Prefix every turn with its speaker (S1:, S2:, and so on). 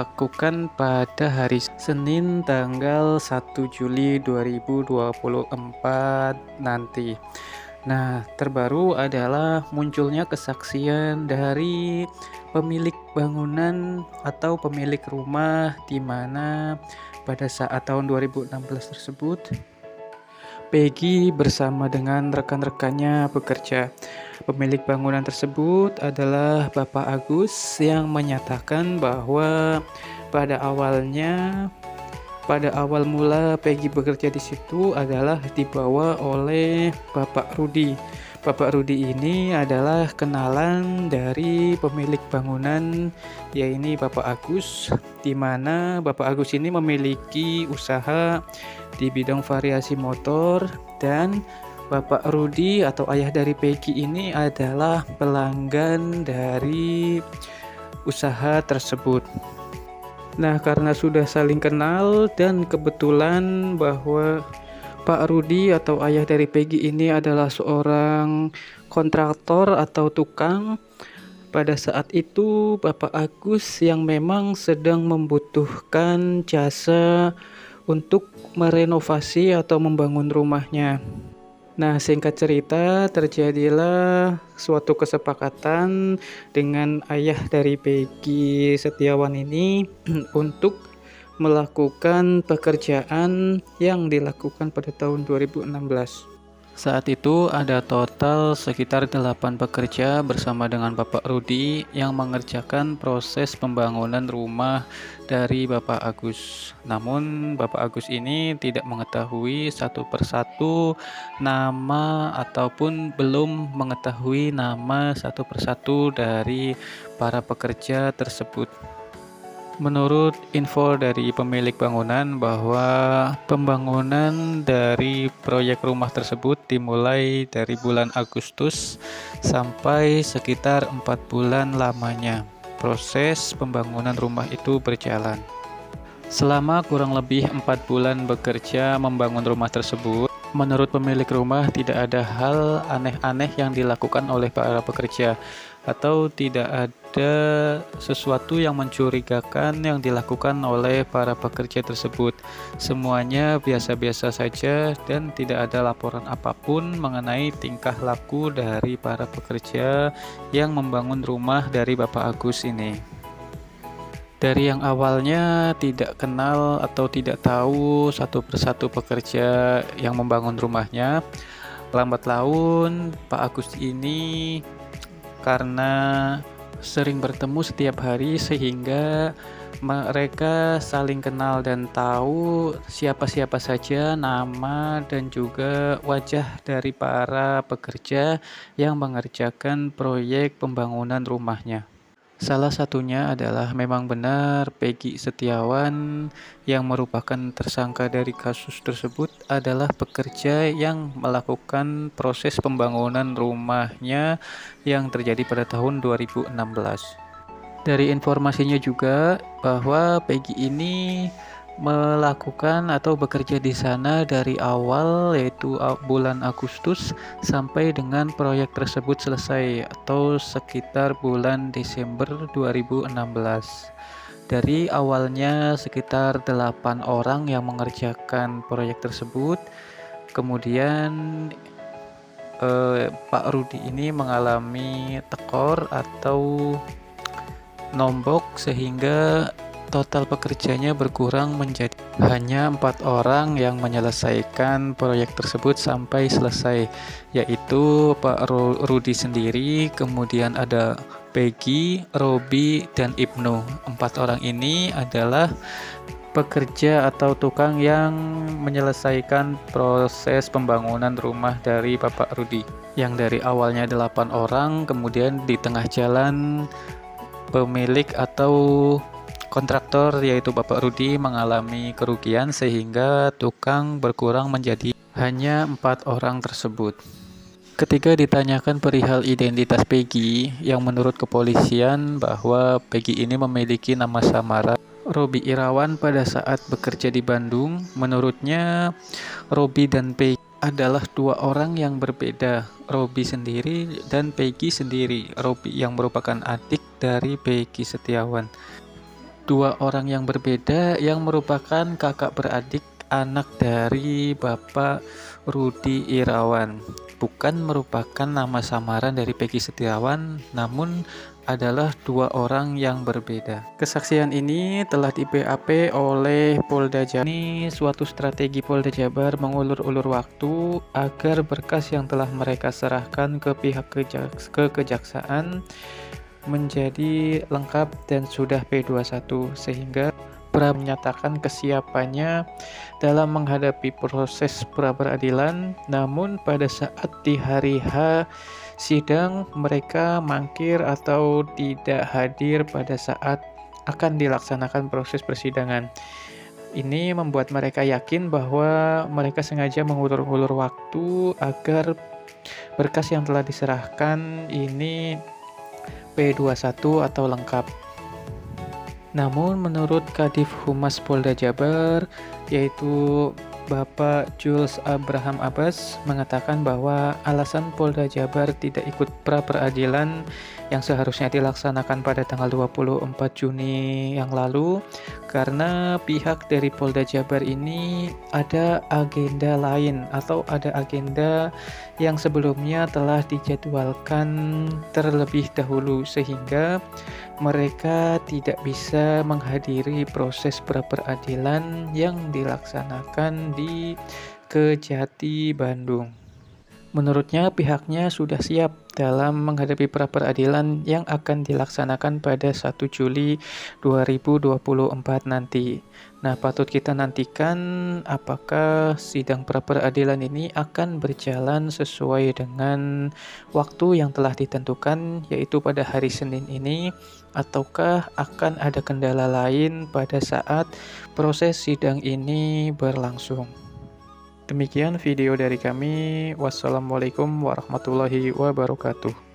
S1: lakukan pada hari Senin tanggal 1 Juli 2024 nanti. Nah, terbaru adalah munculnya kesaksian dari pemilik bangunan atau pemilik rumah di mana pada saat tahun 2016 tersebut Peggy bersama dengan rekan-rekannya bekerja. Pemilik bangunan tersebut adalah Bapak Agus yang menyatakan bahwa pada awal mula Peggy bekerja di situ adalah dibawa oleh Bapak Rudi. Bapak Rudi ini adalah kenalan dari pemilik bangunan, yaitu Bapak Agus, di mana Bapak Agus ini memiliki usaha di bidang variasi motor, dan Bapak Rudi atau ayah dari Peggy ini adalah pelanggan dari usaha tersebut. Nah, karena sudah saling kenal dan kebetulan bahwa Pak Rudi atau ayah dari Peggy ini adalah seorang kontraktor atau tukang, pada saat itu Bapak Agus yang memang sedang membutuhkan jasa untuk merenovasi atau membangun rumahnya. Nah, singkat cerita, terjadilah suatu kesepakatan dengan ayah dari Peggy Setiawan ini untuk melakukan pekerjaan yang dilakukan pada tahun 2016. Saat itu ada total sekitar 8 pekerja bersama dengan Bapak Rudi yang mengerjakan proses pembangunan rumah dari Bapak Agus. Namun Bapak Agus ini tidak mengetahui satu persatu nama ataupun belum mengetahui nama satu persatu dari para pekerja tersebut. Menurut info dari pemilik bangunan bahwa pembangunan dari proyek rumah tersebut dimulai dari bulan Agustus sampai sekitar 4 bulan lamanya. Proses pembangunan rumah itu berjalan. Selama kurang lebih 4 bulan bekerja membangun rumah tersebut, menurut pemilik rumah tidak ada hal aneh-aneh yang dilakukan oleh para pekerja, atau tidak ada sesuatu yang mencurigakan yang dilakukan oleh para pekerja tersebut. Semuanya biasa-biasa saja dan tidak ada laporan apapun mengenai tingkah laku dari para pekerja yang membangun rumah dari Bapak Agus ini. Dari yang awalnya tidak kenal atau tidak tahu satu persatu pekerja yang membangun rumahnya, lambat laun Pak Agus ini karena sering bertemu setiap hari sehingga mereka saling kenal dan tahu siapa-siapa saja nama dan juga wajah dari para pekerja yang mengerjakan proyek pembangunan rumahnya. Salah satunya adalah memang benar Peggy Setiawan yang merupakan tersangka dari kasus tersebut adalah pekerja yang melakukan proses pembangunan rumahnya yang terjadi pada tahun 2016. Dari informasinya juga bahwa Peggy ini melakukan atau bekerja di sana dari awal, yaitu bulan Agustus sampai dengan proyek tersebut selesai atau sekitar bulan Desember 2016. Dari awalnya sekitar 8 orang yang mengerjakan proyek tersebut, kemudian Pak Rudi ini mengalami tekor atau nombok sehingga total pekerjanya berkurang menjadi hanya 4 orang yang menyelesaikan proyek tersebut sampai selesai, yaitu Pak Rudi sendiri, kemudian ada Peggy, Robi, dan Ibnu. 4 orang ini adalah pekerja atau tukang yang menyelesaikan proses pembangunan rumah dari Bapak Rudi, yang dari awalnya 8 orang, kemudian di tengah jalan pemilik atau kontraktor yaitu Bapak Rudi mengalami kerugian sehingga tukang berkurang menjadi hanya 4 orang tersebut. Ketika ditanyakan perihal identitas Peggy, yang menurut kepolisian bahwa Peggy ini memiliki nama samaran Robi Irawan pada saat bekerja di Bandung, menurutnya Robi dan Peggy adalah 2 orang yang berbeda, Robi sendiri dan Peggy sendiri. Robi yang merupakan adik dari Peggy Setiawan. dua orang yang berbeda yang merupakan kakak beradik anak dari Bapak Rudi Irawan. Bukan merupakan nama samaran dari Peggy Setiawan, namun adalah dua orang yang berbeda. Kesaksian ini telah di-BAP oleh Polda Jabar. Ini suatu strategi Polda Jabar mengulur-ulur waktu agar berkas yang telah mereka serahkan ke pihak kejaksaan menjadi lengkap dan sudah P21, sehingga menyatakan kesiapannya dalam menghadapi proses pra-peradilan. Namun pada saat di hari H sidang, mereka mangkir atau tidak hadir pada saat akan dilaksanakan proses persidangan. Ini membuat mereka yakin bahwa mereka sengaja mengulur-ulur waktu agar berkas yang telah diserahkan ini P21 atau lengkap. Namun menurut Kadif Humas Polda Jabar, yaitu Bapak Jules Abraham Abbas, mengatakan bahwa alasan Polda Jabar tidak ikut pra-peradilan yang seharusnya dilaksanakan pada tanggal 24 Juni yang lalu karena pihak dari Polda Jabar ini ada agenda lain atau ada agenda yang sebelumnya telah dijadwalkan terlebih dahulu, sehingga mereka tidak bisa menghadiri proses pra-peradilan yang dilaksanakan di Kejati, Bandung. Menurutnya pihaknya sudah siap dalam menghadapi pra-peradilan yang akan dilaksanakan pada 1 Juli 2024 nanti. Nah, patut kita nantikan apakah sidang pra-peradilan ini akan berjalan sesuai dengan waktu yang telah ditentukan, yaitu pada hari Senin ini, ataukah akan ada kendala lain pada saat proses sidang ini berlangsung. Demikian video dari kami. Wassalamualaikum warahmatullahi wabarakatuh.